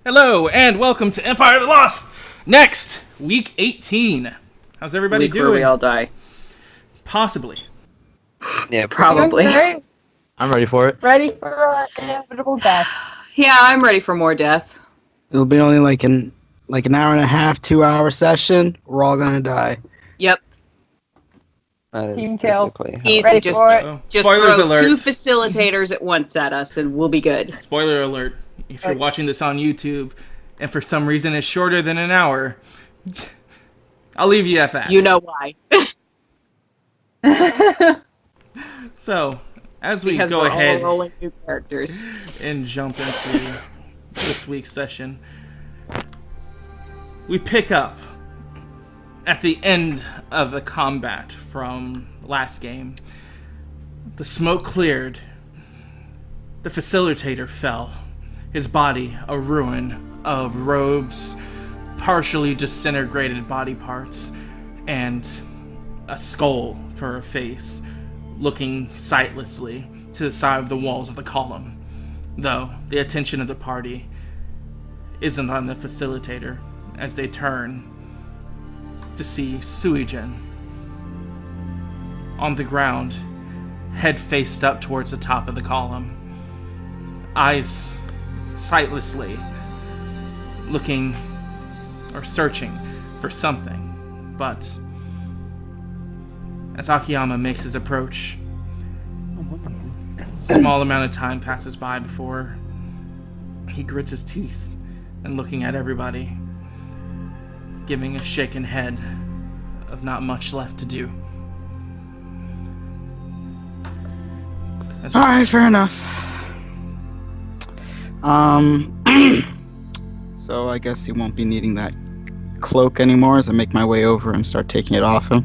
Hello, and welcome to Empire of the Lost! Next, week 18. How's everybody Week doing? where we all die. Possibly. Yeah, probably. Great. I'm ready for it. Ready for inevitable death. Yeah, I'm ready for more death. It'll be only like an hour and a half, 2-hour session. We're all gonna die. Yep. Team kill. Easy. Ready Just for it. Spoilers throw alert. 2 facilitators at once at us, and we'll be good. Spoiler alert. If you're watching this on YouTube, and for some reason it's shorter than an hour, I'll leave you at that. You know why? So, as we Because go we're ahead all rolling new characters. and jump into this week's session, we pick up at the end of the combat from last game. The smoke cleared. The facilitator fell. His body a ruin of robes, partially disintegrated body parts, and a skull for a face, looking sightlessly to the side of the walls of the column. Though the attention of the party isn't on the facilitator as they turn to see Suijin on the ground, head faced up towards the top of the column, eyes sightlessly looking or searching for something. But as Akiyama makes his approach, a small amount of time passes by before he grits his teeth and looking at everybody, giving a shaken head of not much left to do. Alright, fair enough. So I guess he won't be needing that cloak anymore as I make my way over and start taking it off him.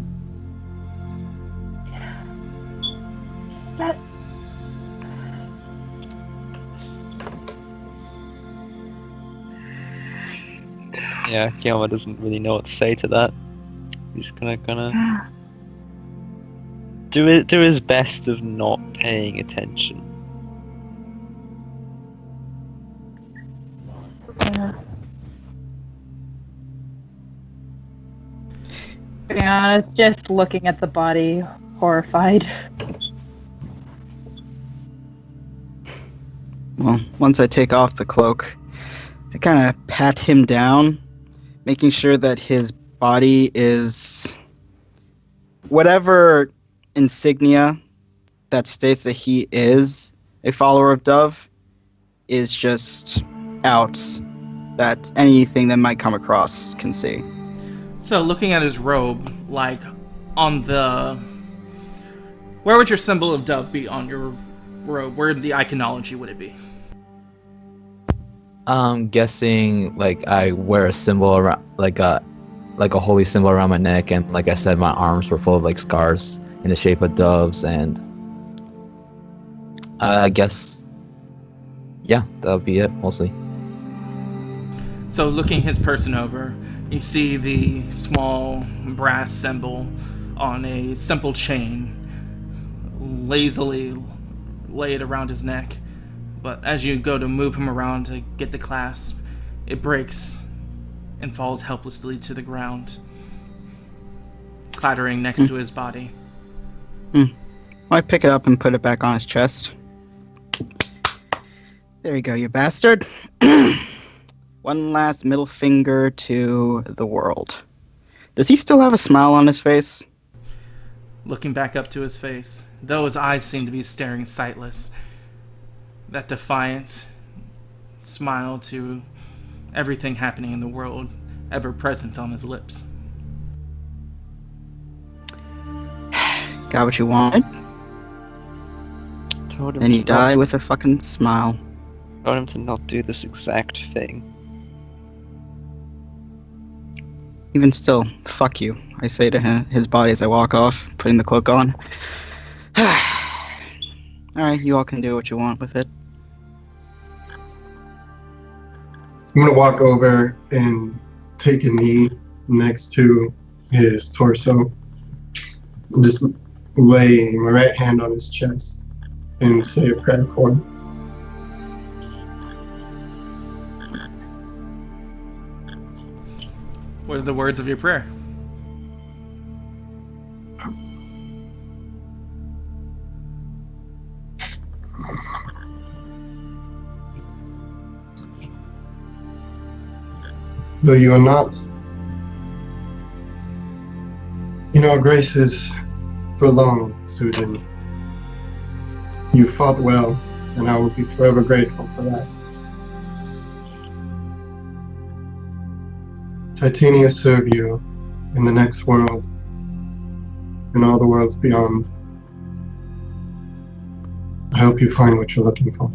That- Yeah, Kiyama doesn't really know what to say to that. He's gonna do his best of not paying attention. To be honest, just looking at the body, horrified. Well, once I take off the cloak, I kind of pat him down, making sure that his body is whatever insignia that states that he is a follower of Dove is just out, that anything that might come across can see. So, looking at his robe, like, on the... Where would your symbol of Dove be on your robe? Where in the iconology would it be? I'm guessing like I wear a symbol around like a holy symbol around my neck, and like I said, my arms were full of like scars in the shape of doves, and I guess yeah, that would be it mostly. So, looking his person over, you see the small brass symbol on a simple chain lazily laid around his neck. But as you go to move him around to get the clasp, it breaks and falls helplessly to the ground, clattering next to his body. I pick it up and put it back on his chest. There you go, you bastard. One last middle finger to the world. Does he still have a smile on his face? Looking back up to his face, though his eyes seem to be staring sightless, that defiant smile to everything happening in the world ever present on his lips. Got what you wanted? Told him Then you to die with a fucking smile. Told him to not do this exact thing. Even still, fuck you, I say to his body as I walk off, putting the cloak on. Alright, you all can do what you want with it. I'm gonna walk over and take a knee next to his torso. And just lay my right hand on his chest and say a prayer for him. What are the words of your prayer? Though you are not in our graces for long, Susan, you fought well, and I will be forever grateful for that. Titania serve you in the next world and all the worlds beyond. I hope you find what you're looking for.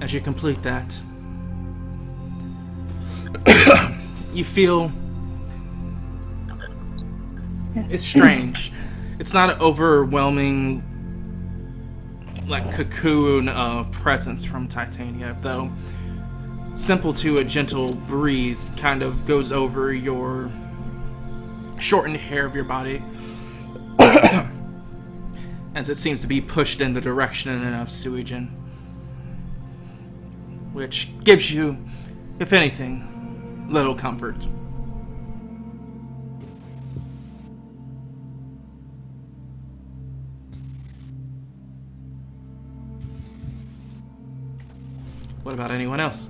As you complete that, you feel it's strange. It's not an overwhelming, like, cocoon of presence from Titania, though simple to a gentle breeze kind of goes over your shortened hair of your body as it seems to be pushed in the direction of Suijin, which gives you, if anything, little comfort. What about anyone else?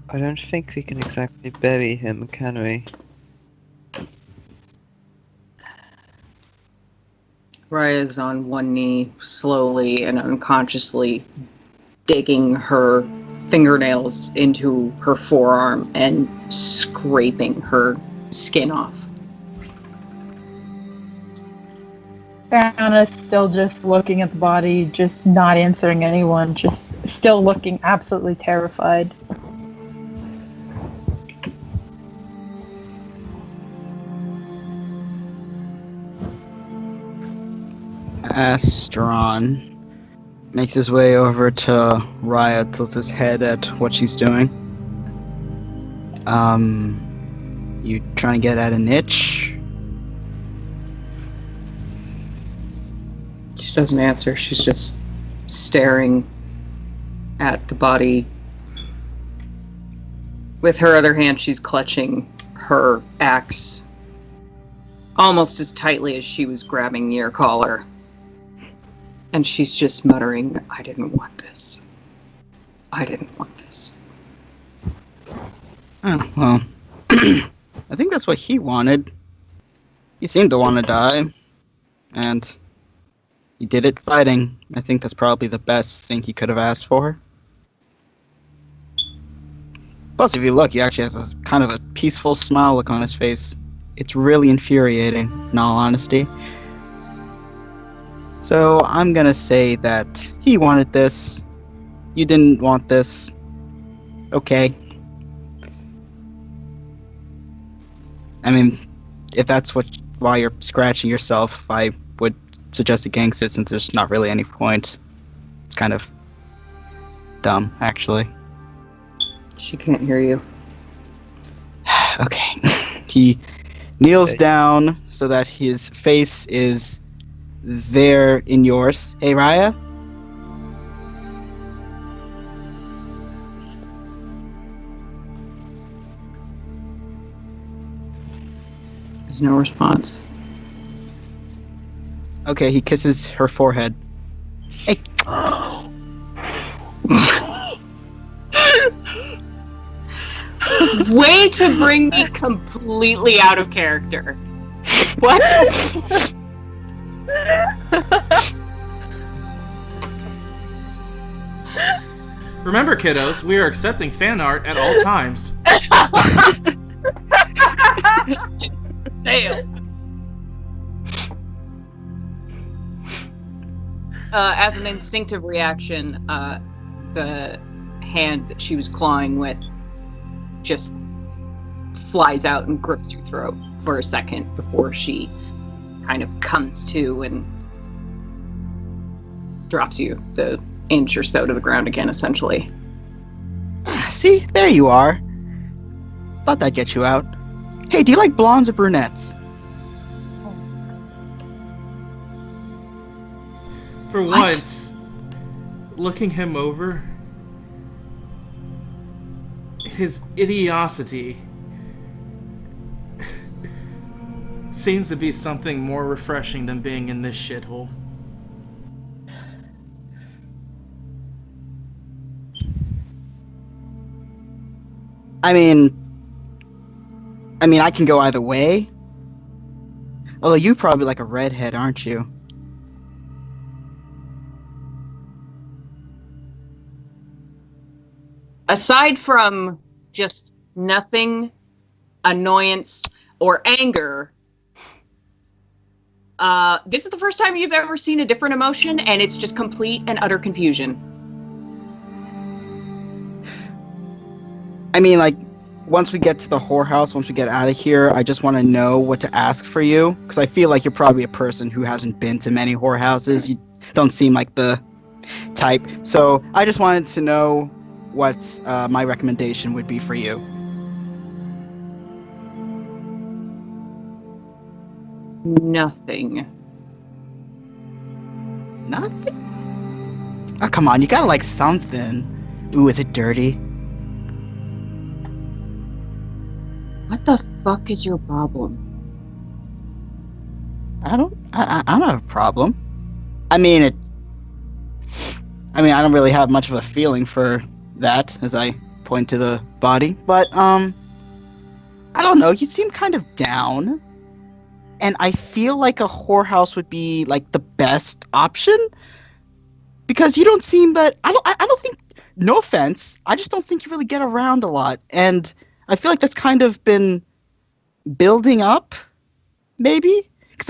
I don't think we can exactly bury him, can we? Raya's on one knee, slowly and unconsciously digging her fingernails into her forearm and scraping her skin off. Anna's still just looking at the body, just not answering anyone, just still looking absolutely terrified. Astron makes his way over to Raya, tilts his head at what she's doing. You trying to get at an itch? She doesn't answer. She's just staring at the body. With her other hand, she's clutching her axe almost as tightly as she was grabbing your collar. And she's just muttering, I didn't want this. I didn't want this. Oh, well. I think that's what he wanted. He seemed to want to die. And he did it fighting. I think that's probably the best thing he could have asked for. Plus, if you look, he actually has a kind of a peaceful smile look on his face. It's really infuriating, in all honesty. So I'm gonna say that he wanted this. You didn't want this. Okay. I mean, if that's why you're scratching yourself, I would suggest a gang sit since there's not really any point. It's kind of dumb, actually. She can't hear you. Okay. He kneels down so that his face is there in yours. Hey, Raya? There's no response. Okay, he kisses her forehead. Hey. Way to bring me completely out of character. What? Remember, kiddos, we are accepting fan art at all times. Damn. As an instinctive reaction, the hand that she was clawing with just flies out and grips her throat for a second before she kind of comes to and drops you the inch or so to the ground again, essentially. See, there you are. Thought that'd get you out. Hey, do you like blondes or brunettes? For What? once, looking him over, his idiocity seems to be something more refreshing than being in this shithole. I mean, I can go either way. Although you probably like a redhead, aren't you? Aside from just nothing, annoyance, or anger, this is the first time you've ever seen a different emotion, and it's just complete and utter confusion. I mean, like, once we get to the whorehouse, once we get out of here, I just want to know what to ask for you. Because I feel like you're probably a person who hasn't been to many whorehouses. You don't seem like the type. So I just wanted to know what my recommendation would be for you. Nothing. Nothing? Oh, come on. You gotta like something. Ooh, is it dirty? What the fuck is your problem? I don't have a problem. I mean, I don't really have much of a feeling for that, as I point to the body. But, I don't know, you seem kind of down. And I feel like a whorehouse would be, like, the best option. Because you don't seem that... I don't think... No offense, I just don't think you really get around a lot. And I feel like that's kind of been building up, maybe? Because,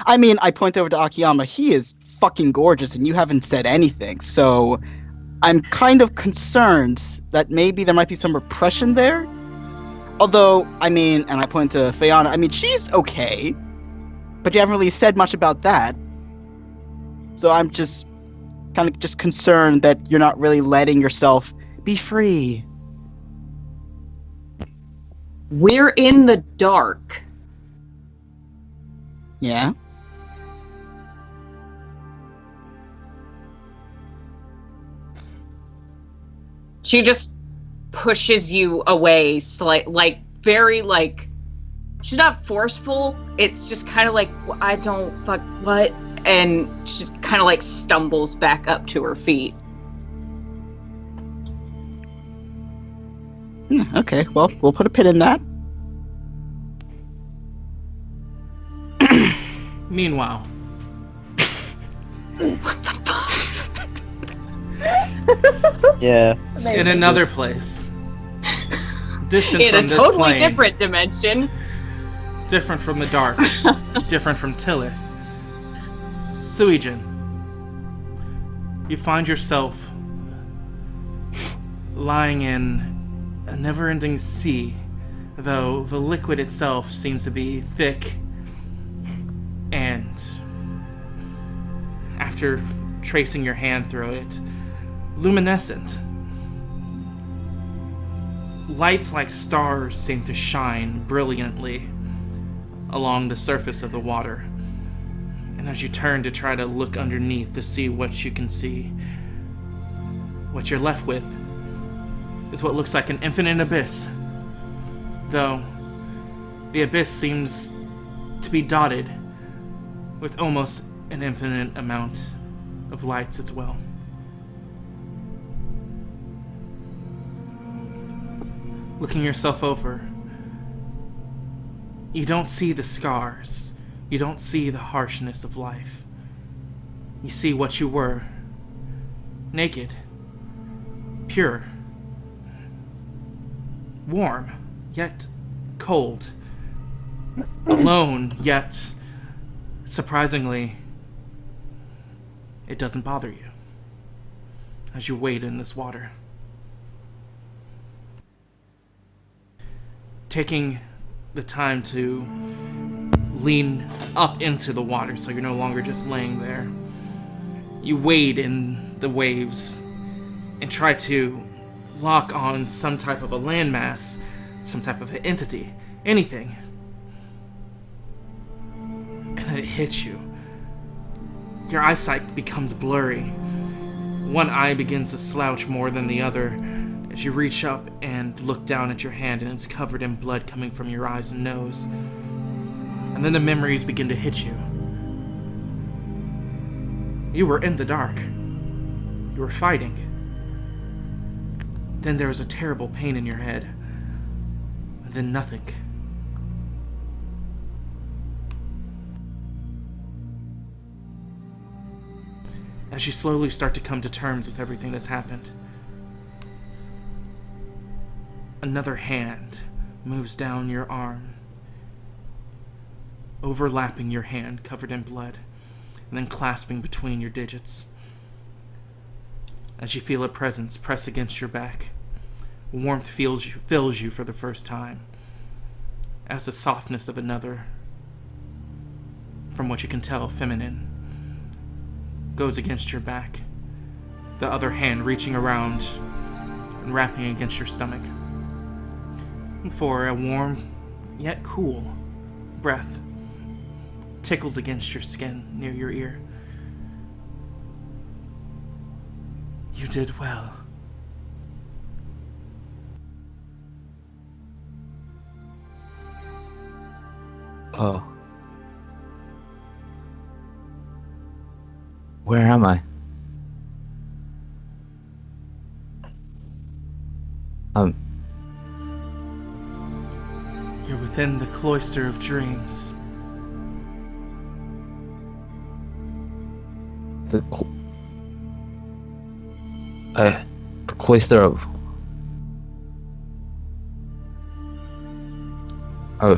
I point over to Akiyama. He is fucking gorgeous, and you haven't said anything. So I'm kind of concerned that maybe there might be some repression there. Although, and I point to Fayana, she's okay. But you haven't really said much about that. So I'm just kind of just concerned that you're not really letting yourself be free. We're in the dark. Yeah? She just pushes you away, very she's not forceful. It's just kind of like, I don't fuck what, and she kind of stumbles back up to her feet. Okay, well, we'll put a pin in that. Meanwhile, Yeah. in another place, distant In from a this totally plane, different dimension. different from the dark, different from Tillith, Suijin, you find yourself lying in a never-ending sea, though the liquid itself seems to be thick and, after tracing your hand through it, luminescent. Lights like stars seem to shine brilliantly along the surface of the water. And as you turn to try to look underneath to see what you can see, what you're left with is what looks like an infinite abyss. Though, the abyss seems to be dotted with almost an infinite amount of lights as well. Looking yourself over, you don't see the scars. You don't see the harshness of life. You see what you were. Naked. Pure. Warm, yet cold. Alone, yet, surprisingly, it doesn't bother you as you wade in this water. Taking the time to lean up into the water so you're no longer just laying there. You wade in the waves and try to lock on some type of a landmass, some type of an entity, anything. And then it hits you. Your eyesight becomes blurry. One eye begins to slouch more than the other as you reach up and look down at your hand, and it's covered in blood coming from your eyes and nose. And then the memories begin to hit you. You were in the dark. You were fighting. Then there was a terrible pain in your head. And then nothing. As you slowly start to come to terms with everything that's happened, another hand moves down your arm, overlapping your hand covered in blood, and then clasping between your digits. As you feel a presence press against your back, warmth fills you for the first time, as the softness of another, from what you can tell, feminine, goes against your back, the other hand reaching around and wrapping against your stomach, for a warm yet cool breath tickles against your skin near your ear. You did well. Oh. Where am I? You're within the cloister of dreams. The cloister of... Oh,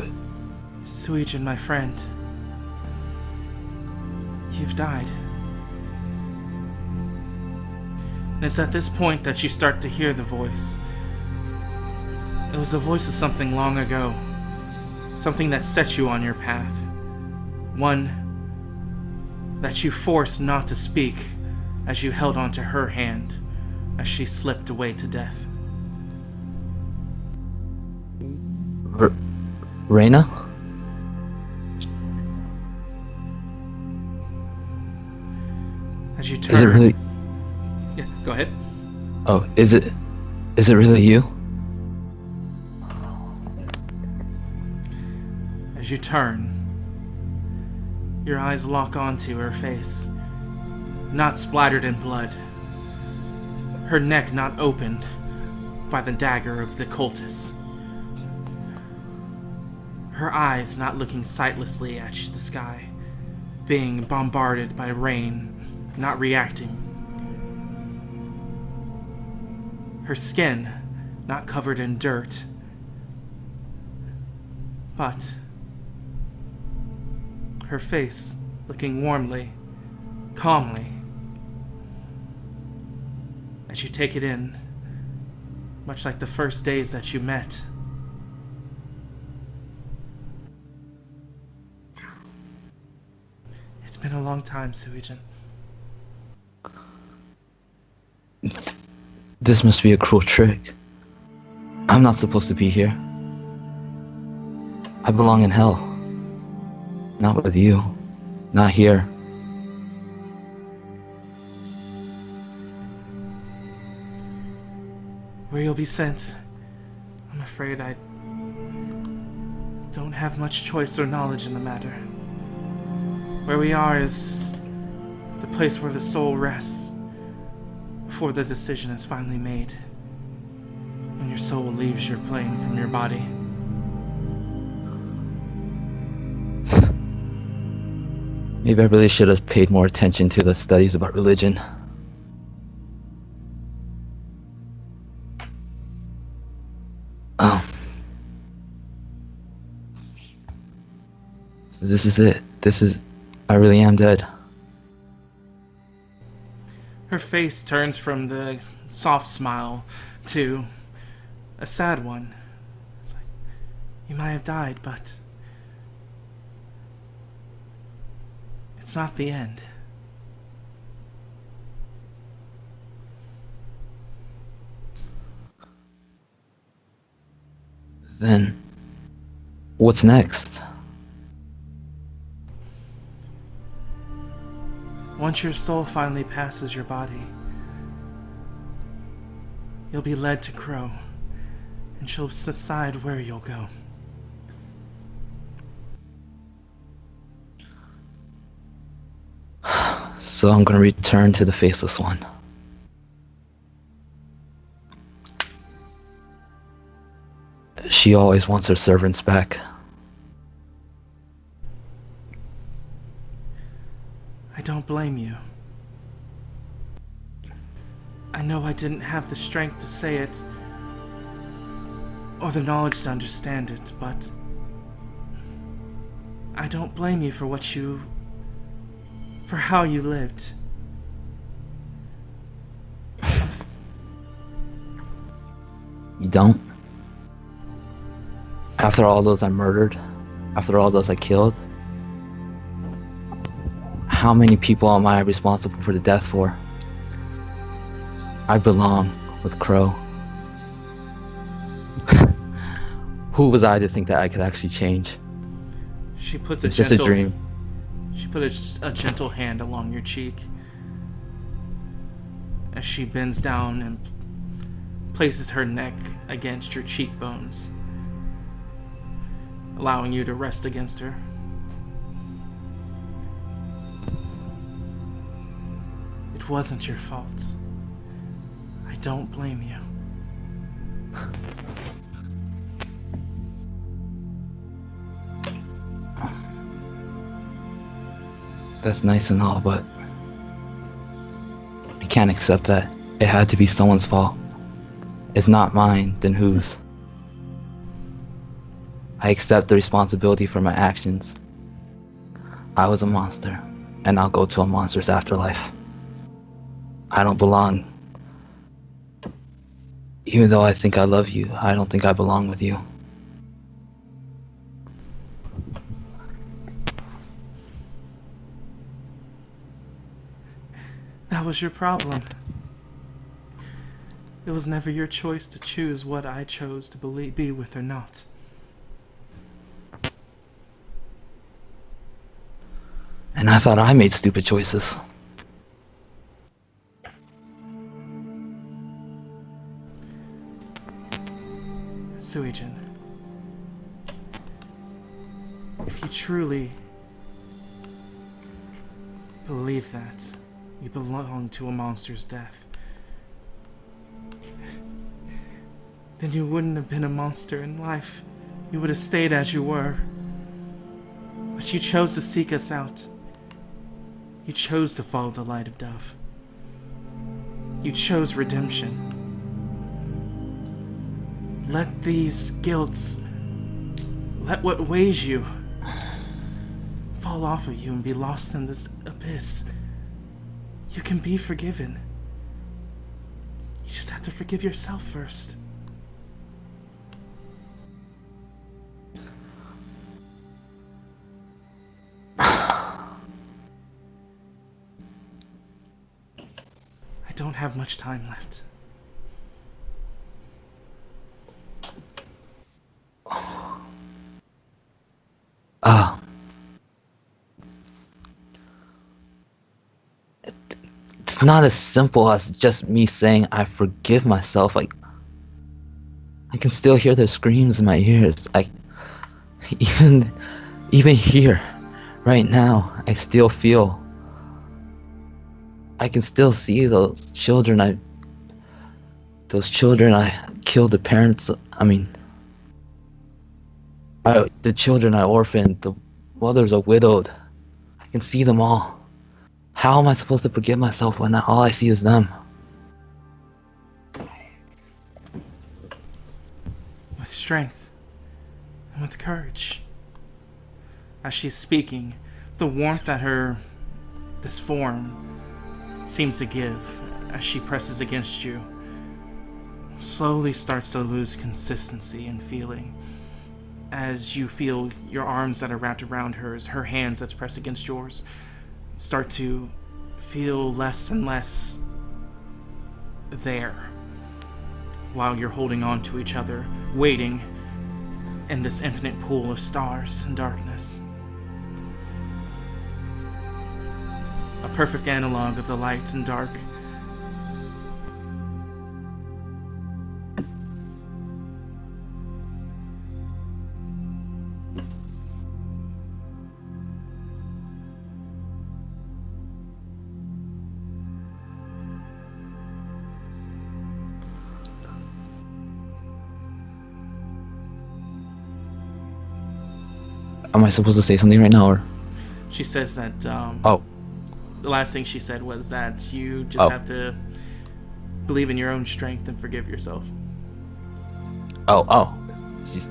Suijin, my friend. You've died. And it's at this point that you start to hear the voice. It was the voice of something long ago. Something that set you on your path. One that you forced not to speak as you held onto her hand as she slipped away to death. Reina? As you turn... Is it really... Yeah, go ahead. Oh, is it really you? As you turn, your eyes lock onto her face, not splattered in blood, her neck not opened by the dagger of the cultist, her eyes not looking sightlessly at the sky, being bombarded by rain, not reacting, her skin not covered in dirt, but her face looking warmly, calmly, as you take it in, much like the first days that you met. It's been a long time, Suijin. This must be a cruel trick. I'm not supposed to be here. I belong in hell. Not with you. Not here. Where you'll be sent, I'm afraid I don't have much choice or knowledge in the matter. Where we are is the place where the soul rests before the decision is finally made and your soul leaves your plane from your body. Maybe I really should have paid more attention to the studies about religion. Oh. This is it. I really am dead. Her face turns from the soft smile to a sad one. It's like, you might have died, but it's not the end. Then, what's next? Once your soul finally passes your body, you'll be led to Crow, and she'll decide where you'll go. So I'm gonna return to the Faceless One. She always wants her servants back. I don't blame you. I know I didn't have the strength to say it, or the knowledge to understand it, but I don't blame you for for how you lived. You don't? After all those I murdered, after all those I killed, how many people am I responsible for the death for? I belong with Crow. Who was I to think that I could actually change? She puts It's just a dream. She put a gentle hand along your cheek as she bends down and places her neck against your cheekbones, allowing you to rest against her. It wasn't your fault. I don't blame you. That's nice and all, but I can't accept that. It had to be someone's fault. If not mine, then whose? I accept the responsibility for my actions. I was a monster, and I'll go to a monster's afterlife. I don't belong. Even though I think I love you, I don't think I belong with you. That was your problem. It was never your choice to choose what I chose to be with or not. And I thought I made stupid choices. Suijin, if you truly believe that you belong to a monster's death, then you wouldn't have been a monster in life. You would have stayed as you were. But you chose to seek us out. You chose to follow the light of Dove. You chose redemption. Let these guilts, let what weighs you fall off of you and be lost in this abyss. You can be forgiven. You just have to forgive yourself first. I don't have much time left. It's not as simple as just me saying I forgive myself. Like, I can still hear their screams in my ears. Even here, right now, I still feel. I can still see those children I killed the parents. The children I orphaned, the mothers are widowed. I can see them all. How am I supposed to forgive myself when all I see is them? With strength and with courage. As she's speaking, the warmth that this form seems to give as she presses against you slowly starts to lose consistency and feeling. As you feel your arms that are wrapped around hers, her hands that's pressed against yours, start to feel less and less there, while you're holding on to each other, waiting in this infinite pool of stars and darkness. A perfect analog of the light and dark. Am I supposed to say something right now, or? She says that, Oh. the last thing she said was that you just have to believe in your own strength and forgive yourself. Oh. She's...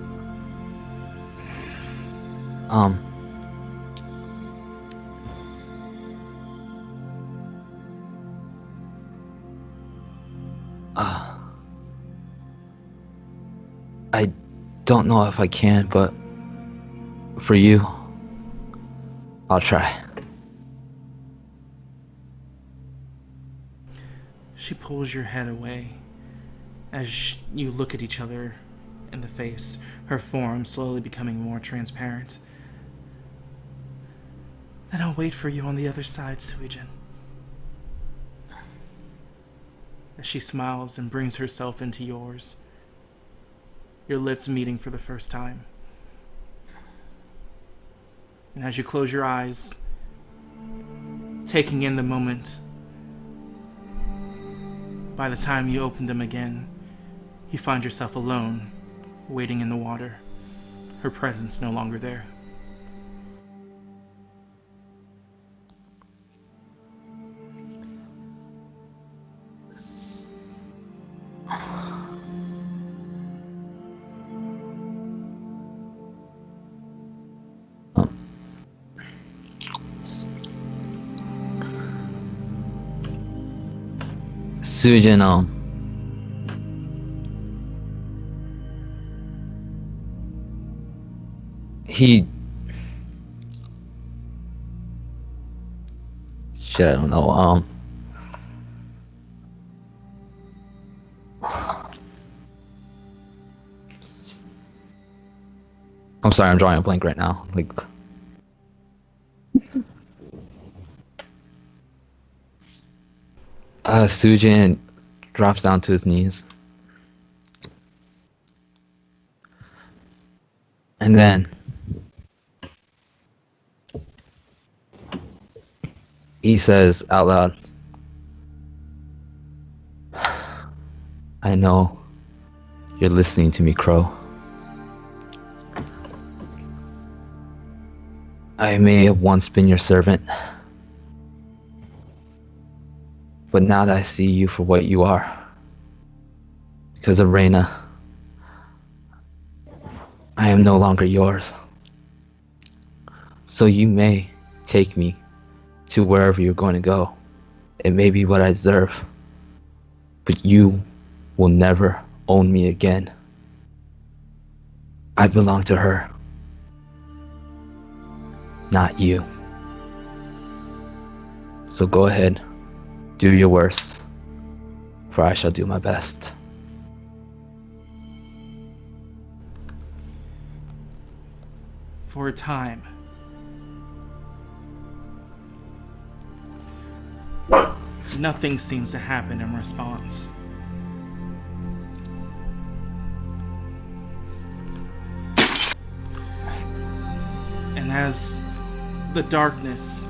I don't know if I can, but for you, I'll try. She pulls your head away as you look at each other in the face, her form slowly becoming more transparent. Then I'll wait for you on the other side, Suijin. As she smiles and brings herself into yours, your lips meeting for the first time. And as you close your eyes, taking in the moment, by the time you open them again, you find yourself alone, waiting in the water, her presence no longer there. Suijin, shit, I don't know, I'm sorry, I'm drawing a blank right now, like... Suijin drops down to his knees. And then he says out loud, I know you're listening to me, Crow. I may have once been your servant, but now that I see you for what you are, because of Reyna, I am no longer yours. So you may take me to wherever you're going to go. It may be what I deserve, but you will never own me again. I belong to her, not you. So go ahead, do your worst, for I shall do my best. For a time, nothing seems to happen in response. And as the darkness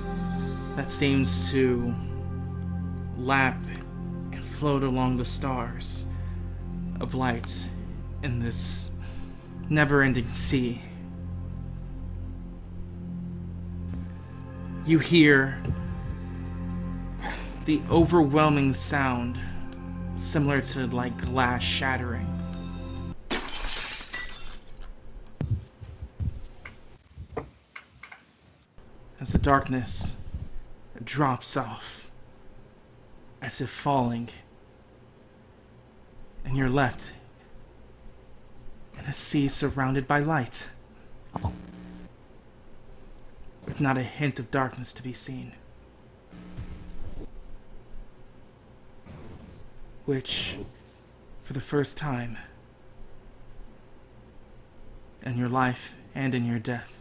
that seems to lap and float along the stars of light in this never-ending sea, you hear the overwhelming sound similar to like glass shattering. As the darkness drops off, as if falling, and you're left in a sea surrounded by light, with not a hint of darkness to be seen. Which, for the first time in your life and in your death,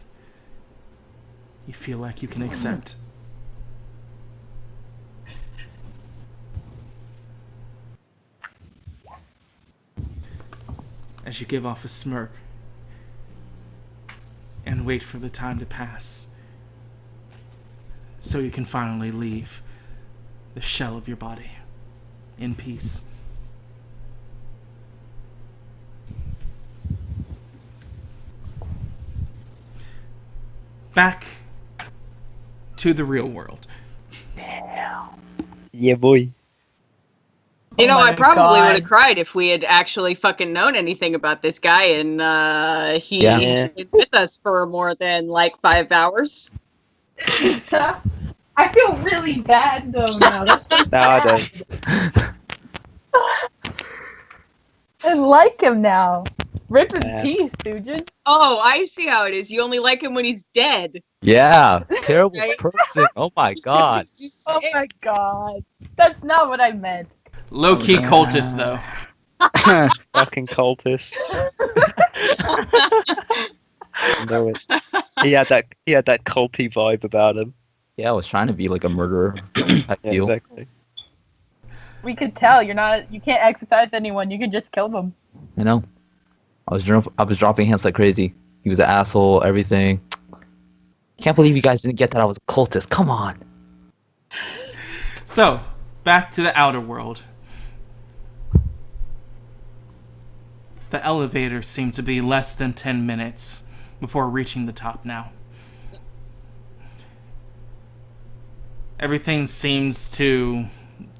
you feel like you can accept. as you give off a smirk and wait for the time to pass so you can finally leave the shell of your body in peace. Back to the real world. Yeah, boy. You know, Oh I my probably God. would have cried if we had actually fucking known anything about this guy and he Yeah. was with us for more than like 5 hours. I feel really bad though now. That's so No, I sad. don't. I like him now. Rip in Yeah. peace, Sujin. Oh, I see how it is. You only like him when he's dead. Yeah, terrible Right? person. Oh my god. Oh my god. That's not what I meant. Low-key Yeah. cultist, though. Fucking cultist. I know it. He had that culty vibe about him. Yeah, I was trying to be like a murderer type Yeah, deal. exactly. We could tell you can't exercise anyone. You can just kill them. You know, I was dropping hints like crazy. He was an asshole. Everything. Can't believe you guys didn't get that I was a cultist. Come on. So, back to the outer world. The elevator seemed to be less than 10 minutes before reaching the top now. Everything seems to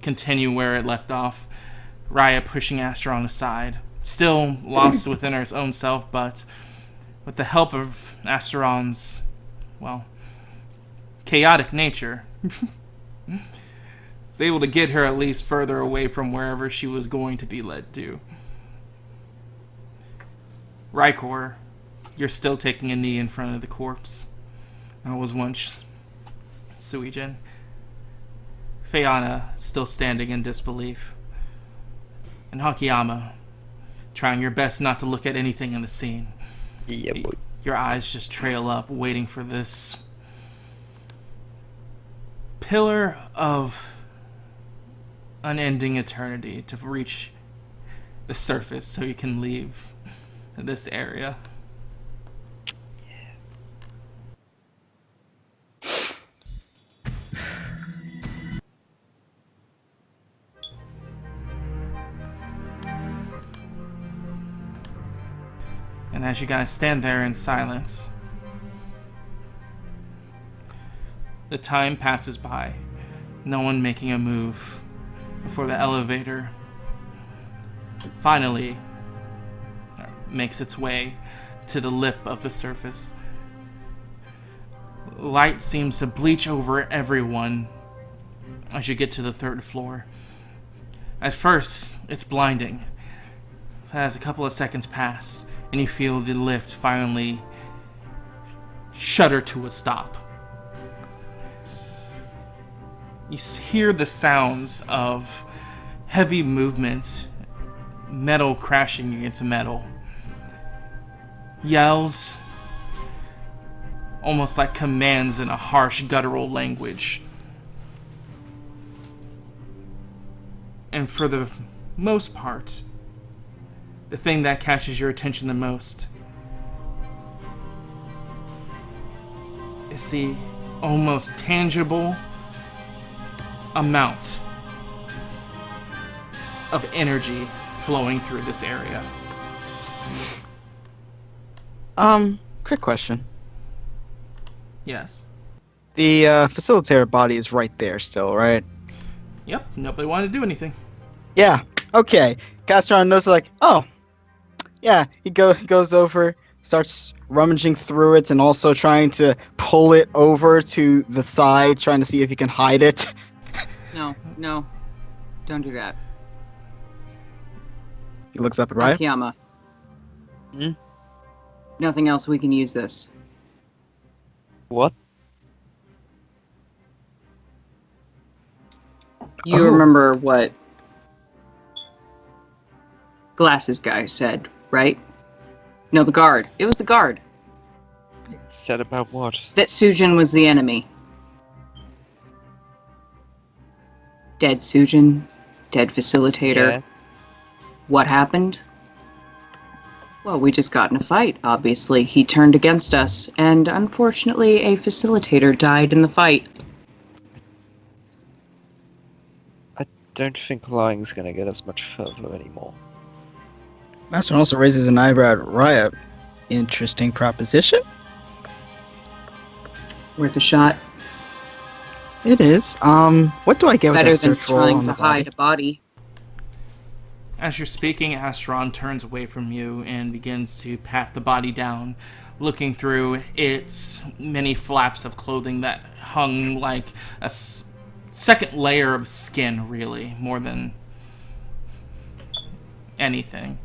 continue where it left off. Raya pushing Asteron aside. Still lost within her own self, but with the help of Asteron's, well, chaotic nature, was able to get her at least further away from wherever she was going to be led to. Rykor, you're still taking a knee in front of the corpse. I was once Suijin. Fayana still standing in disbelief. And Hakiyama, trying your best not to look at anything in the scene. Yeah, boy. Your eyes just trail up, waiting for this pillar of unending eternity to reach the surface so you can leave this area. And as you guys stand there in silence, the time passes by, no one making a move before the elevator finally makes its way to the lip of the surface. Light seems to bleach over everyone as you get to the 3rd floor. At first, it's blinding. As a couple of seconds pass, and you feel the lift finally shudder to a stop. You hear the sounds of heavy movement, metal crashing against metal. Yells, almost like commands in a harsh, guttural language. And for the most part, the thing that catches your attention the most is the almost tangible amount of energy flowing through this area. Quick question. Yes. The facilitator body is right there still, right? Yep, nobody wanted to do anything. Yeah. Okay. Castron knows, like, oh, yeah. He goes over, starts rummaging through it, and also trying to pull it over to the side, trying to see if he can hide it. No, don't do that. He looks up at Raya. Akiyama. Hmm? Nothing else we can use this. What? You Oh. remember what Glasses guy said, right? No, the guard. It was the guard. Said about what? That Sujin was the enemy. Dead Sujin. Dead facilitator. Yeah. What happened? Well, we just got in a fight, obviously. He turned against us, and unfortunately, a facilitator died in the fight. I don't think lying's gonna get us much further anymore. Master also raises an eyebrow at Riot. Interesting proposition. Worth a shot. It is. What do I get with Better that than search roll trying on to the body? hide a body. As you're speaking, Astron turns away from you and begins to pat the body down, looking through its many flaps of clothing that hung like a second layer of skin, really, more than anything.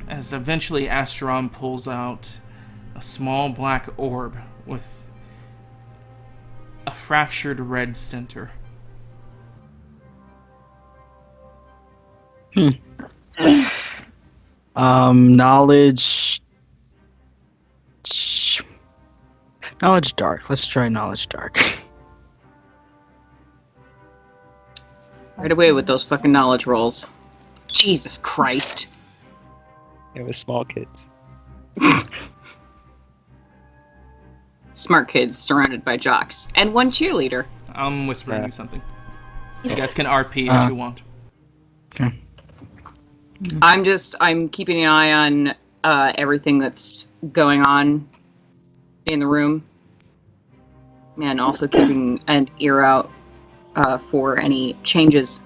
As eventually Astron pulls out a small black orb with a fractured red center. Knowledge. Knowledge dark. Let's try knowledge dark. Right away with those fucking knowledge rolls. Jesus Christ. Yeah, we're smart kids. Smart kids surrounded by jocks. And one cheerleader. I'm whispering Yeah. you something. You guys can RP if you want. Okay. I'm keeping an eye on everything that's going on in the room. And also keeping an ear out for any changes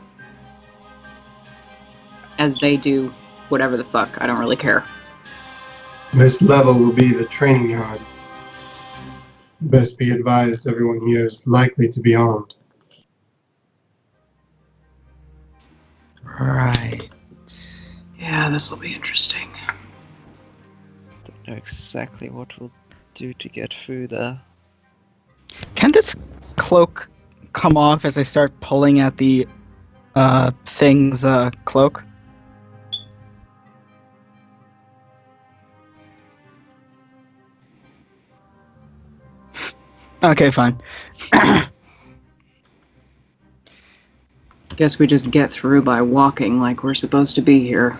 as they do whatever the fuck. I don't really care. This level will be the training yard. Best be advised, everyone here is likely to be armed. Right. Yeah, this will be interesting. Don't know exactly what we'll do to get through there. Can this cloak come off as I start pulling at the thing's cloak? Okay, fine. Guess we just get through by walking like we're supposed to be here.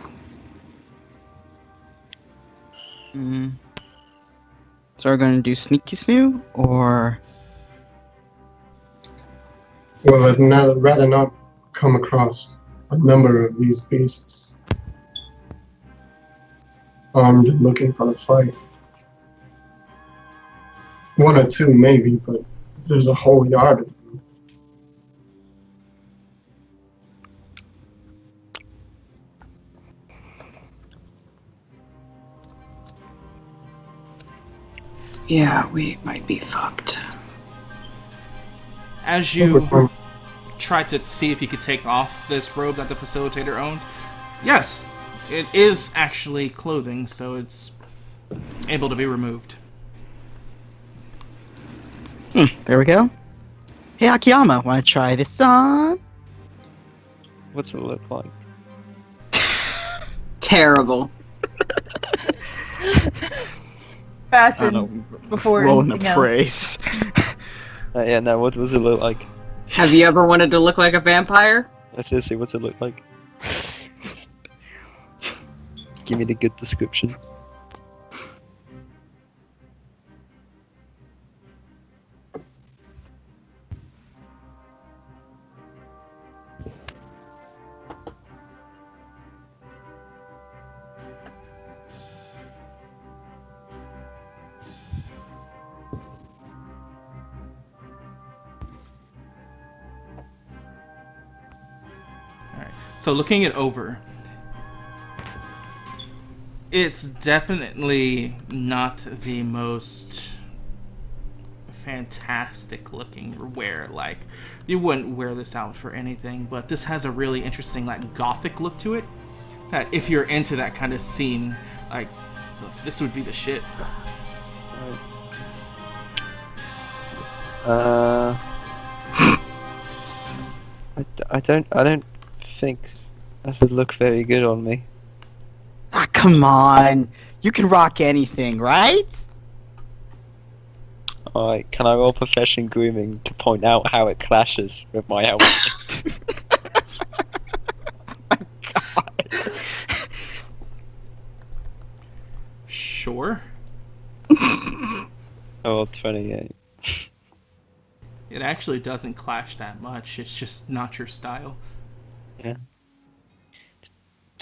So we're going to do sneaky snoo, or... Well, I'd rather not come across a number of these beasts armed and looking for a fight. One or two maybe, but there's a whole yard of them. Yeah, we might be fucked. As you try to see if you could take off this robe that the facilitator owned, yes, it is actually clothing, so it's able to be removed. There we go. Hey, Akiyama, want to try this on? What's it look like? Terrible. Fashion before rolling a anything else. praise. Yeah, no, what does it look like? Have you ever wanted to look like a vampire? Seriously, what's it look like? Give me the good description. Alright, so looking it over, it's definitely not the most fantastic looking wear. Like, you wouldn't wear this out for anything, but this has a really interesting, like, gothic look to it, that if you're into that kind of scene, like, this would be the shit. I don't think that would look very good on me. Ah, come on. You can rock anything, right? Alright, can I roll profession grooming to point out how it clashes with my outfit? 24. Oh, 28. It actually doesn't clash that much. It's just not your style. Yeah.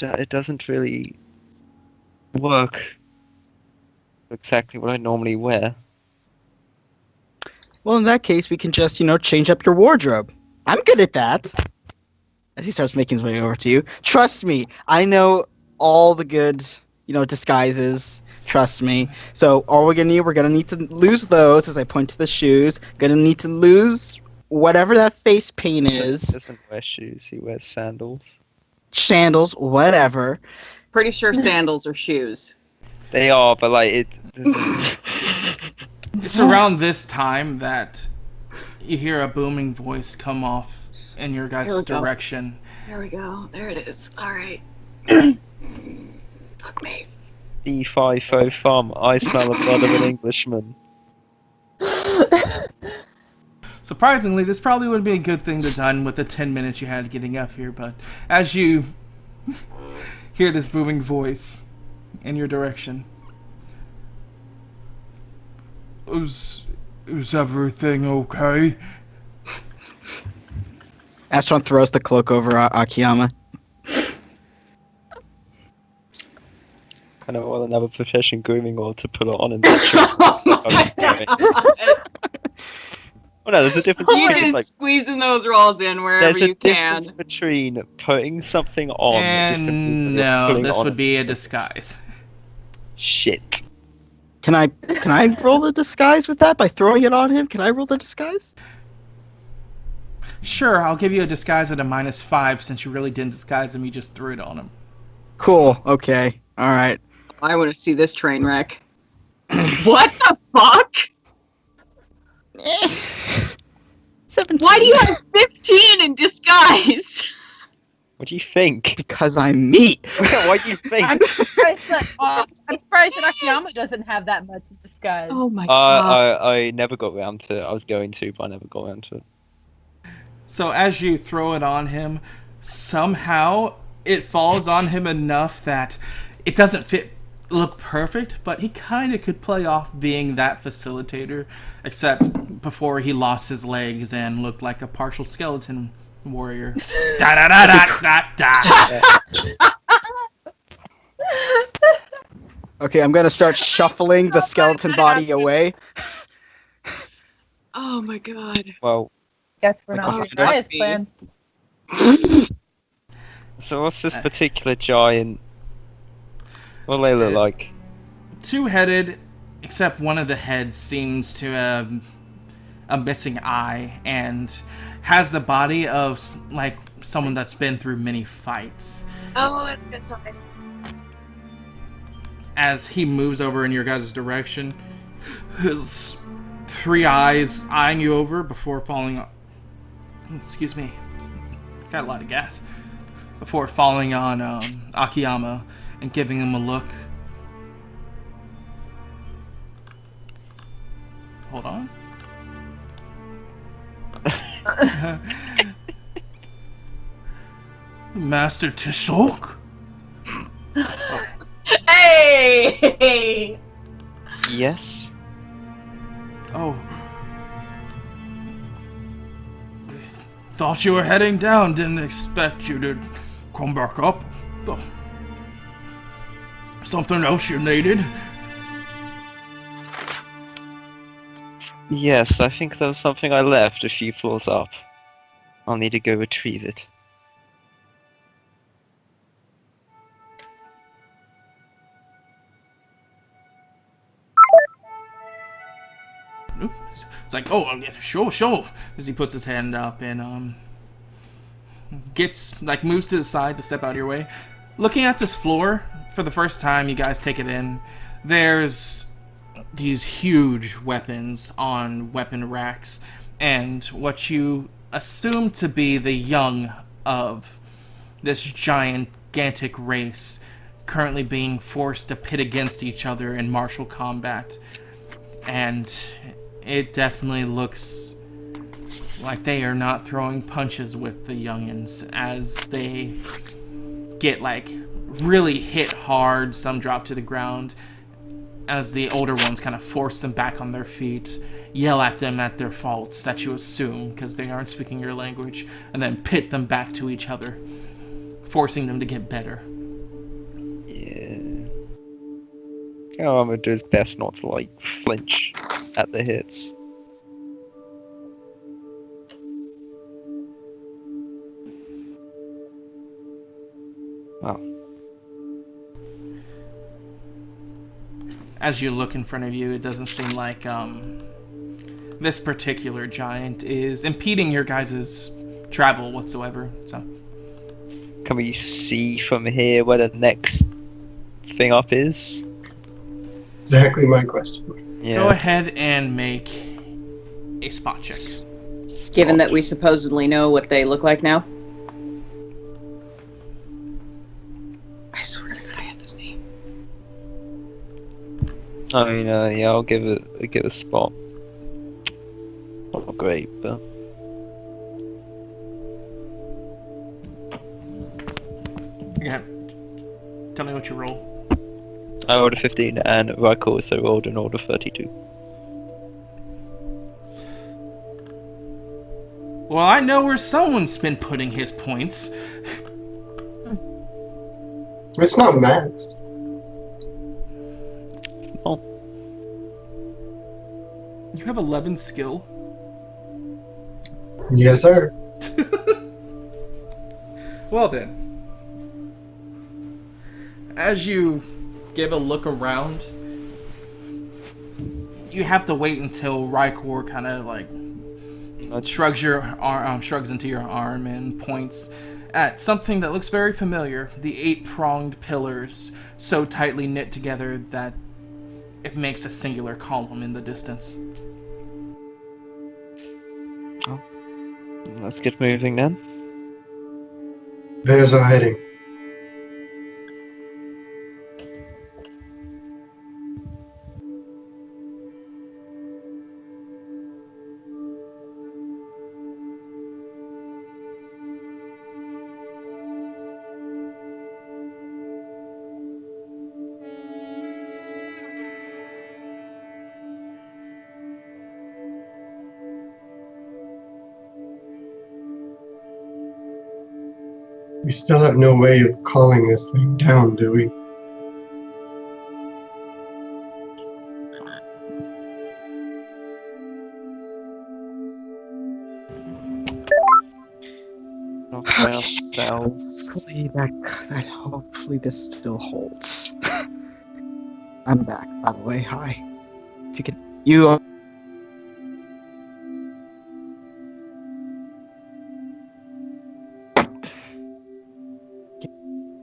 It doesn't really work exactly what I normally wear. Well, in that case, we can just, change up your wardrobe. I'm good at that. As he starts making his way over to you. Trust me, I know all the good, disguises. Trust me. So all we're gonna need to lose those, as I point to the shoes. Gonna need to lose whatever that face paint He is. doesn't wear shoes, he wears sandals. Sandals, whatever. Pretty sure sandals are shoes. They are, but like it. It's around this time that you hear a booming voice come off in your guys' Here we go. direction. There we go. There it is. All right. Fuck me. D5 thumb. I smell the blood of an Englishman. Surprisingly, this probably would be a good thing to done with the 10 minutes you had getting up here, but as you hear this booming voice in your direction, is everything okay? Astron throws the cloak over Akiyama. Kind of want another profession grooming or to put it on and Oh no, there's a difference You between just like squeezing those rolls in wherever there's a you can. difference between putting something on And no, this would be a disguise. Shit. Can I roll the disguise with that by throwing it on him? Can I roll the disguise? Sure, I'll give you a disguise at a -5 since you really didn't disguise him, you just threw it on him. Cool. Okay. All right. I want to see this train wreck. What the fuck? 17. Why do you have 15 in disguise? What do you think? Because I'm meat. What do you think? I'm surprised that Akiyama doesn't have that much in disguise. Oh my god. I never got around to it. I was going to, but I never got around to it. So as you throw it on him, somehow it falls on him enough that it doesn't look perfect, but he kind of could play off being that facilitator, except before he lost his legs and looked like a partial skeleton warrior. Da da da da da da. Okay, I'm gonna start shuffling the skeleton body away. Oh my god. Well, Guess we're Like not a going to try his hundred. plan. so what's this particular giant? What do they look like? Two-headed, except one of the heads seems to have a missing eye and has the body of like someone that's been through many fights. Oh, that's good something. As he moves over in your guys' direction, his 3 eyes eyeing you over before falling on... Excuse me. Got a lot of gas. Before falling on Akiyama and giving him a look. Hold on. Master Tishok? Hey! Yes. Oh. Thought you were heading down, didn't expect you to come back up. Oh. Something else you needed? Yes, I think there was something I left a few floors up. I'll need to go retrieve it. Oops. It's like, oh, yeah, sure. As he puts his hand up and moves to the side to step out of your way. Looking at this floor, for the first time you guys take it in, there's these huge weapons on weapon racks, and what you assume to be the young of this gigantic race currently being forced to pit against each other in martial combat. And it definitely looks like they are not throwing punches with the youngins as they get really hit hard. Some drop to the ground as the older ones kind of force them back on their feet, yell at them at their faults that you assume because they aren't speaking your language, and then pit them back to each other, forcing them to get better. Yeah. I'm gonna do his best not to like flinch at the hits. Oh. As you look in front of you, it doesn't seem like this particular giant is impeding your guys' travel whatsoever. So, Can we see from here where the next thing up is? Exactly my question. Yeah. go ahead and make a spot check. Given that we supposedly know what they look like now. I swear to God, I had this name. I mean, yeah, I'll give it a spot. Not great, but Yeah. Tell me what you roll. I rolled a 15 and Raiko also rolled an order 32. Well, I know where someone's been putting his points. It's not maxed. Oh, You have 11 skill. Yes, sir. Well then, as you give a look around, you have to wait until Rykor kind of like shrugs your arm, shrugs into your arm and points at something that looks very familiar. The 8-pronged pillars, so tightly knit together that it makes a singular column in the distance. let's get moving then. There's our heading. We still have no way of calling this thing down, do we? Knock by ourselves. Hopefully this still holds. I'm back, by the way. Hi. If you could,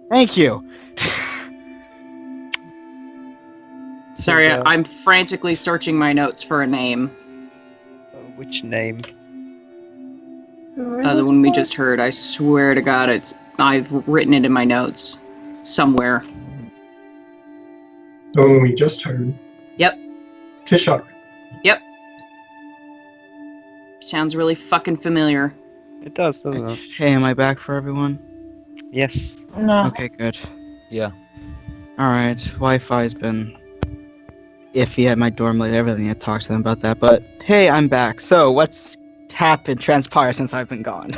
Thank you. Sorry, So, I'm frantically searching my notes for a name. Which name? The one we just heard. I swear to God, I've written it in my notes somewhere. The one we just heard. Yep. Tishar. Sounds really fucking familiar. It does, doesn't it? Hey, am I back for everyone? Yes. No. Okay, good. Yeah. Alright, Wi-Fi's been iffy at my dorm lately. I really need to talk to them about that. But hey, I'm back. So, what's transpired since I've been gone?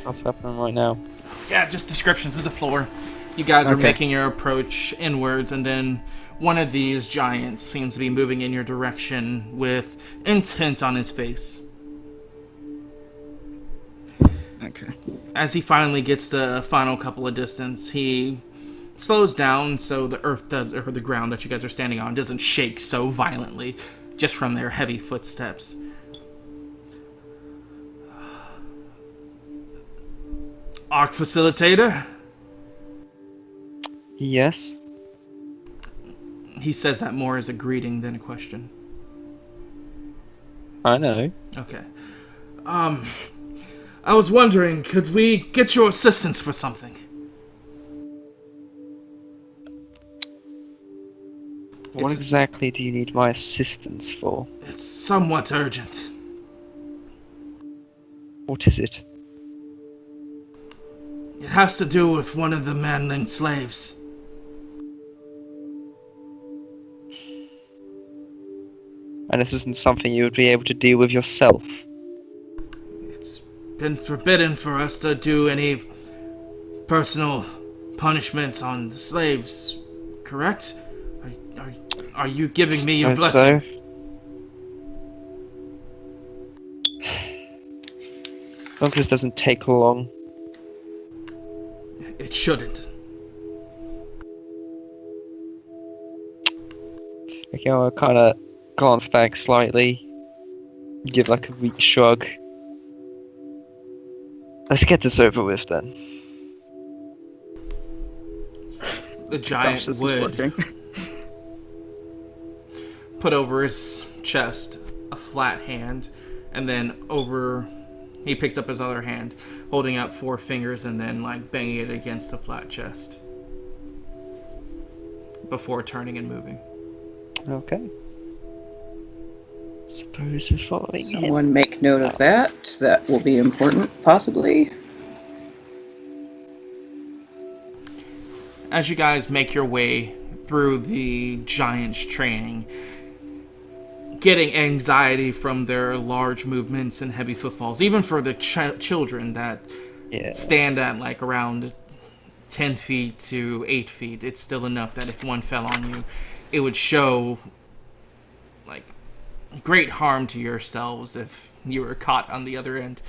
What's happening right now? Yeah, just descriptions of the floor. You guys are Okay. making your approach inwards, and then one of these giants seems to be moving in your direction with intent on his face. Okay. As he finally gets the final couple of distance, he slows down so the earth does, or the ground that you guys are standing on doesn't shake so violently just from their heavy footsteps. Arc Facilitator? Yes. He says that more as a greeting than a question. I know. Okay. I was wondering, could we get your assistance for something? What It's- exactly do you need my assistance for? It's somewhat urgent. What is it? It has to do with one of the manling slaves. And this isn't something you would be able to deal with yourself. It's been forbidden for us to do any personal punishment on the slaves, correct? Are you giving me your And blessing? so, as long as this doesn't take long. It shouldn't. Okay, I'll kind of glance back slightly, give like a weak shrug. Let's get this over with then. The giant This is would working. put over his chest a flat hand, and then over, he picks up his other hand, holding up 4 fingers, and then like banging it against the flat chest before turning and moving. Okay. Suppose we're following him. Someone make note of that. That will be important, possibly. As you guys make your way through the giant's training, getting anxiety from their large movements and heavy footfalls, even for the children that stand at like around 10 feet to 8 feet, it's still enough that if one fell on you, it would show like great harm to yourselves if you were caught on the other end.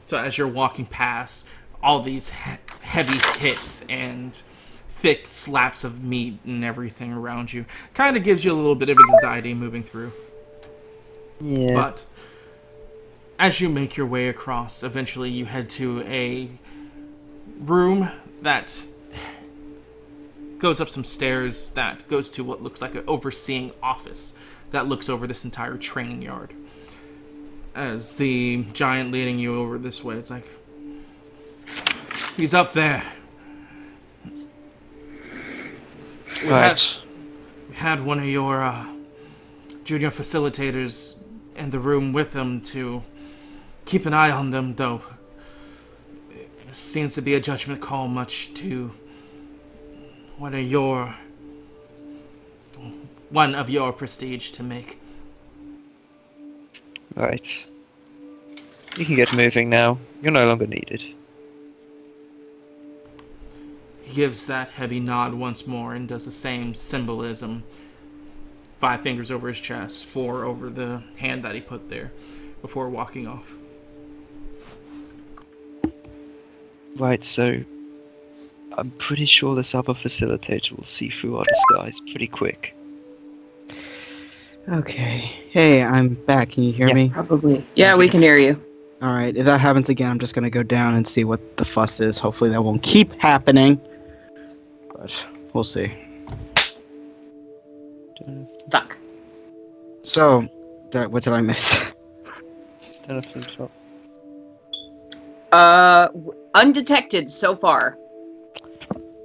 So as you're walking past, all these heavy hits and thick slaps of meat and everything around you kind of gives you a little bit of anxiety moving through. Yeah. But as you make your way across, eventually you head to a room that goes up some stairs that goes to what looks like an overseeing office that looks over this entire training yard. As the giant leading you over this way, it's like, he's up there. We had one of your junior facilitators in the room with them to keep an eye on them, though. It seems to be a judgment call much to one of your prestige to make. Right. You can get moving now. You're no longer needed. He gives that heavy nod once more and does the same symbolism. 5 fingers over his chest, 4 over the hand that he put there before walking off. Right, so I'm pretty sure this other facilitator will see through our disguise pretty quick. Okay. Hey, I'm back. Can you hear me? Probably. Yeah, we can hear you. Alright, if that happens again, I'm just gonna go down and see what the fuss is. Hopefully that won't keep happening. But we'll see. Fuck. So, what did I miss? Undetected so far.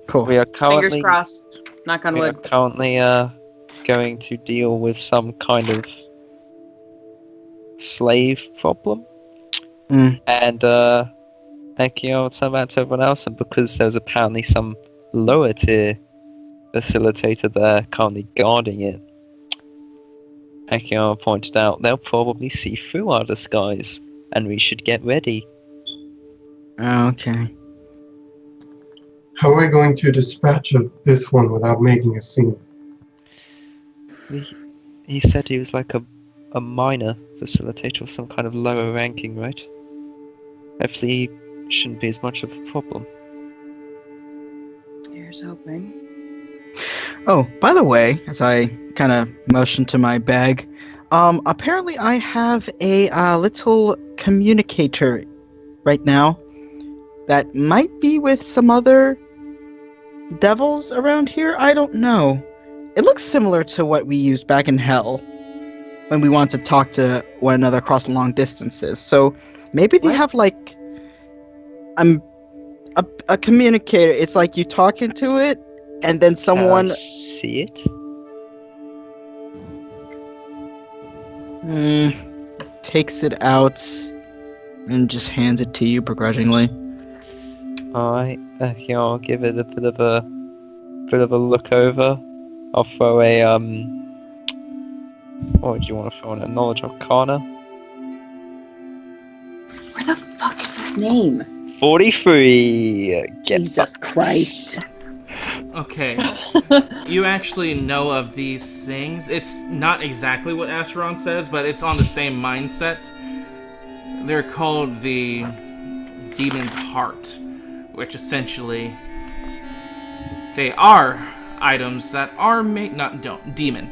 Cool. We are Fingers currently crossed. Knock on we are wood. currently going to deal with some kind of slave problem. Mm. And Ekio will turn back to everyone else, and because there's apparently some lower tier facilitator there currently guarding it, Ekio pointed out they'll probably see through our disguise, and we should get ready. Okay. How are we going to dispatch of this one without making a scene? He said he was like a minor facilitator of some kind of lower ranking, right? Hopefully he shouldn't be as much of a problem. Here's hoping. Oh, by the way, as I kind of motion to my bag, apparently I have a little communicator right now that might be with some other devils around here. I don't know. It looks similar to what we used back in Hell when we wanted to talk to one another across long distances. So maybe they have like a communicator. It's like you talk into it, and then someone See it? takes it out and just hands it to you begrudgingly. Alright, okay, I'll give it a bit of a look over. I'll throw a Or do you want to throw in a knowledge arcana? Where the fuck is his name? 43! Get Jesus fucked. Christ. Okay. You actually know of these things. It's not exactly what Acheron says, but it's on the same mindset. They're called the Demon's Heart, which essentially they are items that are made. Demon.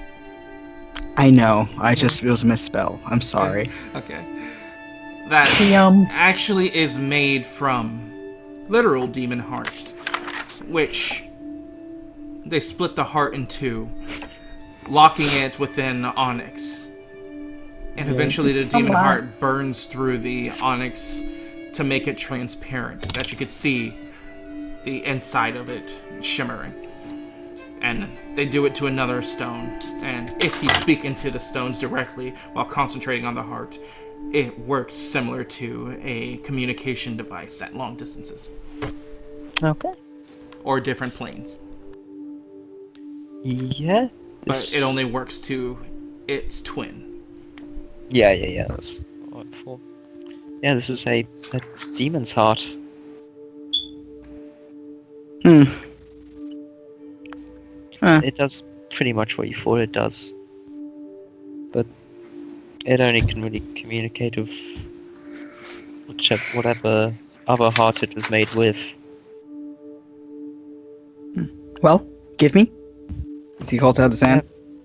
I know. It was a misspell. I'm sorry. Okay. That Yum. actually is made from literal demon hearts, which they split the heart in two, locking it within onyx. And eventually the demon wow. heart burns through the onyx to make it transparent, that you could see the inside of it shimmering. And they do it to another stone, and if you speak into the stones directly while concentrating on the heart, it works similar to a communication device at long distances. Okay. Or different planes. Yeah. But it only works to its twin. Yeah. That's wonderful. Yeah, this is a demon's heart. Hmm. Huh. It does pretty much what you thought it does. But it only can really communicate with whatever other heart it was made with. Well, give me. As he holds out his hand.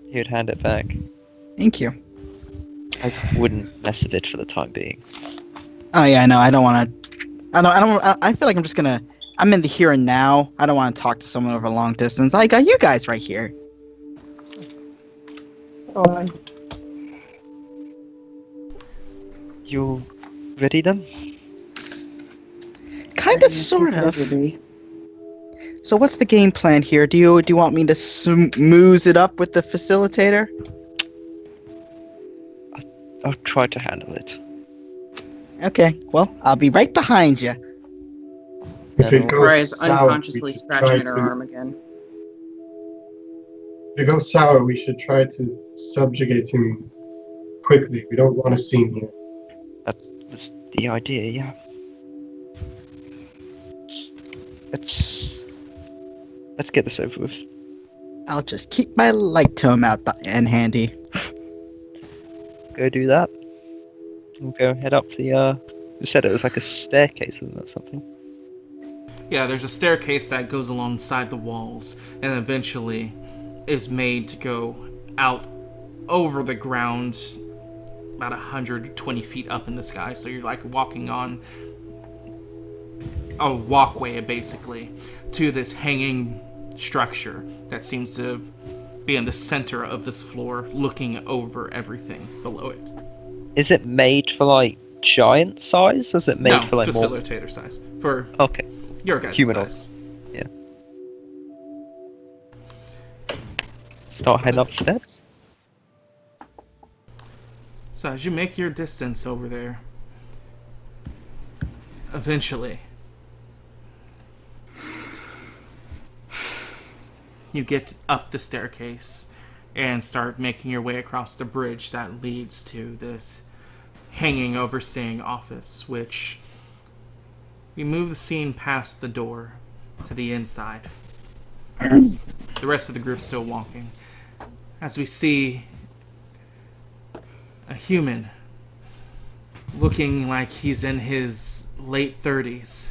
He would hand it back. Thank you. I wouldn't mess with it for the time being. Oh yeah, I know. I don't want to. I feel like I'm just gonna. I'm in the here and now. I don't want to talk to someone over a long distance. I got you guys right here. Oh, You ready then? Kind of, sort of. So what's the game plan here? Do you want me to smooth it up with the facilitator? I'll try to handle it. Okay. Well, I'll be right behind you. If it Cora goes is sour, unconsciously we should scratching try at her to- arm again. If it goes sour, we should try to subjugate him quickly. We don't want a scene here. That was the idea, yeah. Let's get this over with. I'll just keep my light tome out and handy. Go do that. We'll go head up the you said it was like a staircase, isn't that something? Yeah, there's a staircase that goes alongside the walls and eventually is made to go out over the ground about 120 feet up in the sky. So you're like walking on a walkway basically to this hanging structure that seems to be in the center of this floor looking over everything below it. Is it made for like giant size, or is it made No, for like more? facilitator size. For Okay. your guys' Humanoid. size. Start heading up the steps. So as you make your distance over there, eventually, you get up the staircase and start making your way across the bridge that leads to this hanging overseeing office, which we move the scene past the door to the inside. The rest of the group's still walking. As we see a human looking like he's in his late 30s.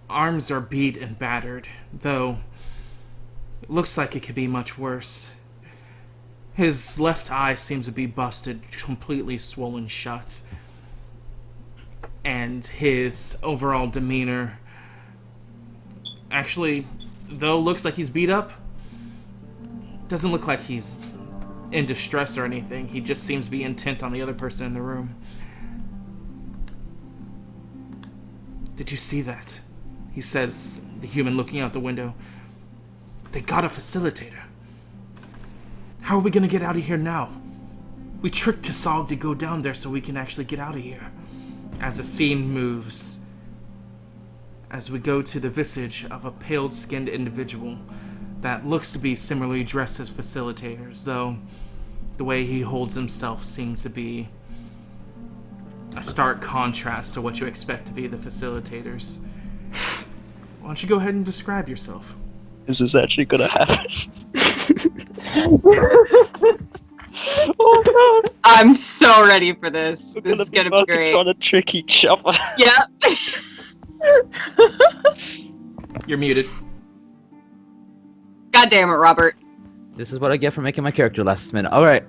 Arms are beat and battered, though it looks like it could be much worse. His left eye seems to be busted, completely swollen shut. And his overall demeanor, actually, though looks like he's beat up, doesn't look like he's in distress or anything. He just seems to be intent on the other person in the room. Did you see that? He says, the human looking out the window. They got a facilitator. How are we gonna get out of here now? We tricked Kasog to go down there so we can actually get out of here. As the scene moves, as we go to the visage of a pale-skinned individual that looks to be similarly dressed as facilitators, though the way he holds himself seems to be a stark contrast to what you expect to be the facilitators. Why don't you go ahead and describe yourself? Is this actually gonna happen? Oh no! I'm so ready for this. We're This is gonna be fucking great. trying to trick each other. Yep. You're muted. God damn it, Robert. This is what I get for making my character last minute. All right.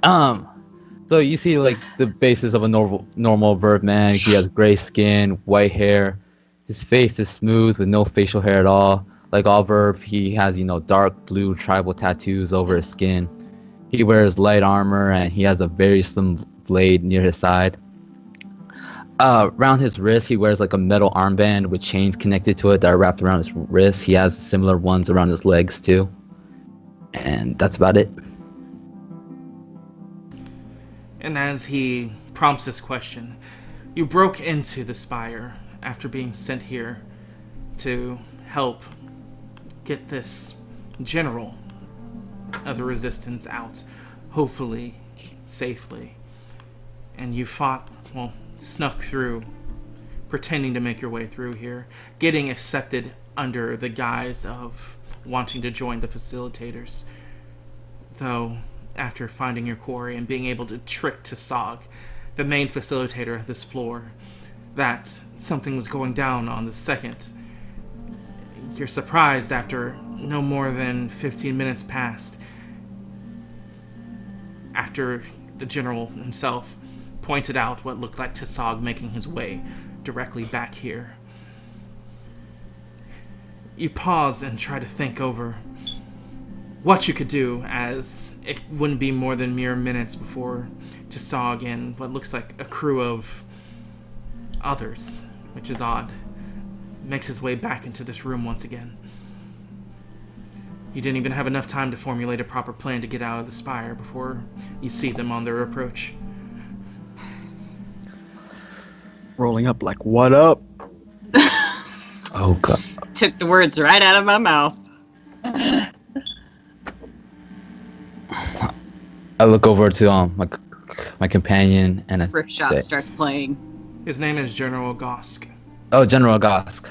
So you see like the basis of a normal bird man. He has gray skin, white hair. His face is smooth with no facial hair at all. Like all verb, he has dark blue tribal tattoos over his skin. He wears light armor and he has a very slim blade near his side. Around his wrist, he wears like a metal armband with chains connected to it that are wrapped around his wrists. He has similar ones around his legs too. And that's about it. And as he prompts this question, you broke into the spire after being sent here to help get this general of the resistance out, hopefully safely. And you snuck through, pretending to make your way through here, getting accepted under the guise of wanting to join the facilitators. Though, after finding your quarry and being able to trick Tsog, the main facilitator of this floor, that something was going down on the second, you're surprised after no more than 15 minutes passed, after the general himself pointed out what looked like Tsog making his way directly back here. You pause and try to think over what you could do, as it wouldn't be more than mere minutes before Tsog and what looks like a crew of others, which is odd, makes his way back into this room once again. You didn't even have enough time to formulate a proper plan to get out of the spire before you see them on their approach. Rolling up like, what up? Oh god. Took the words right out of my mouth. I look over to my companion and I Thrift shop say, starts playing. His name is General Gosk. "Oh, General Gosk.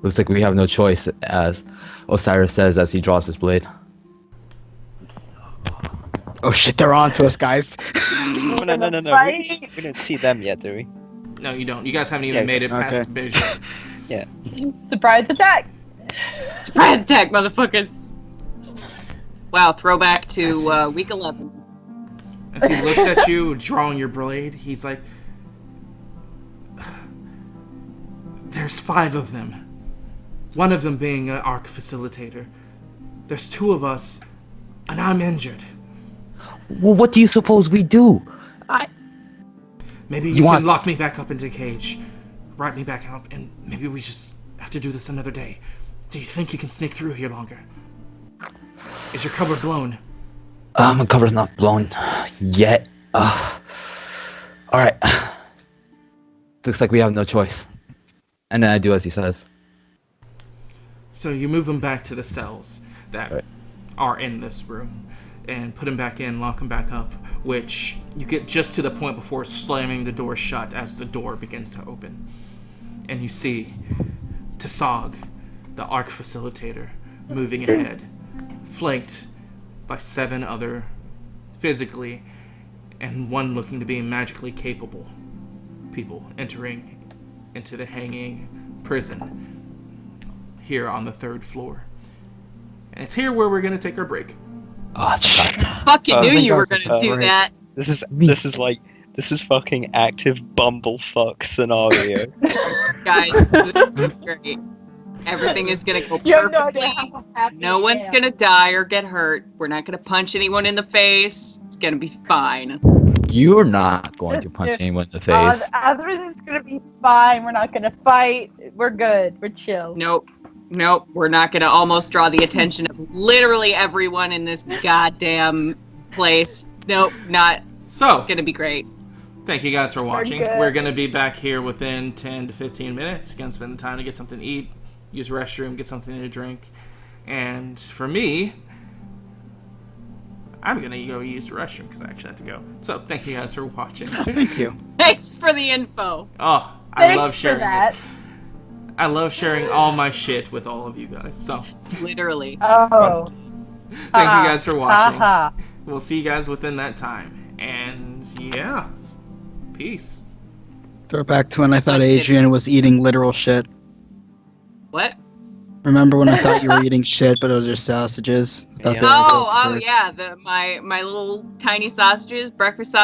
Looks like we have no choice," as Osiris says as he draws his blade. Oh shit, they're on to us, guys. No. We didn't see them yet, do we? No, you don't. You guys haven't even made it past the bridge yet. Yeah. Surprise attack! Surprise attack, motherfuckers! Wow, throwback to week 11. As he looks at you, drawing your blade, he's like, "There's 5 of them. One of them being an ARC facilitator. There's 2 of us, and I'm injured. Well, what do you suppose we do? Maybe you can lock me back up into the cage, write me back up, and maybe we just have to do this another day. Do you think you can sneak through here longer? Is your cover blown?" My cover's not blown yet. Alright. Looks like we have no choice. And then I do as he says. So you move him back to the cells that are in this room, and put him back in, lock him back up, which you get just to the point before slamming the door shut as the door begins to open. And you see Tsog, the ARC facilitator, moving ahead, flanked by 7 other physically and one looking to be magically capable people entering into the hanging prison here on the 3rd floor. And it's here where we're going to take our break. Oh, Fucking knew you were that's gonna do that. This is fucking active bumblefuck scenario. Guys, this is great. Everything is gonna go You have no idea perfectly. how happy No one's I am. gonna die or get hurt. We're not gonna punch anyone in the face. It's gonna be fine. You're not going to punch anyone in the face. Everything's gonna be fine. We're not gonna fight. We're good. We're chill. Nope. We're not gonna almost draw the attention of literally everyone in this goddamn place. Nope, not So, gonna be great. thank you guys for watching. good. We're going to be back here within 10 to 15 minutes. Going to spend the time to get something to eat, use the restroom, get something to drink. And for me, I'm going to go use the restroom because I actually have to go. So thank you guys for watching. Thank you. Thanks for the info. Oh, I Thanks love for sharing that. it. I love sharing all my shit with all of you guys. So Literally. Oh. thank you guys for watching. Haha. We'll see you guys within that time. And yeah, peace. Throw it back to when I thought Like it. Adrian was eating literal shit. What? Remember when I thought you were eating shit, but it was your sausages? Thought Yeah. they were Oh, good. yeah, my little tiny sausages, breakfast sausages.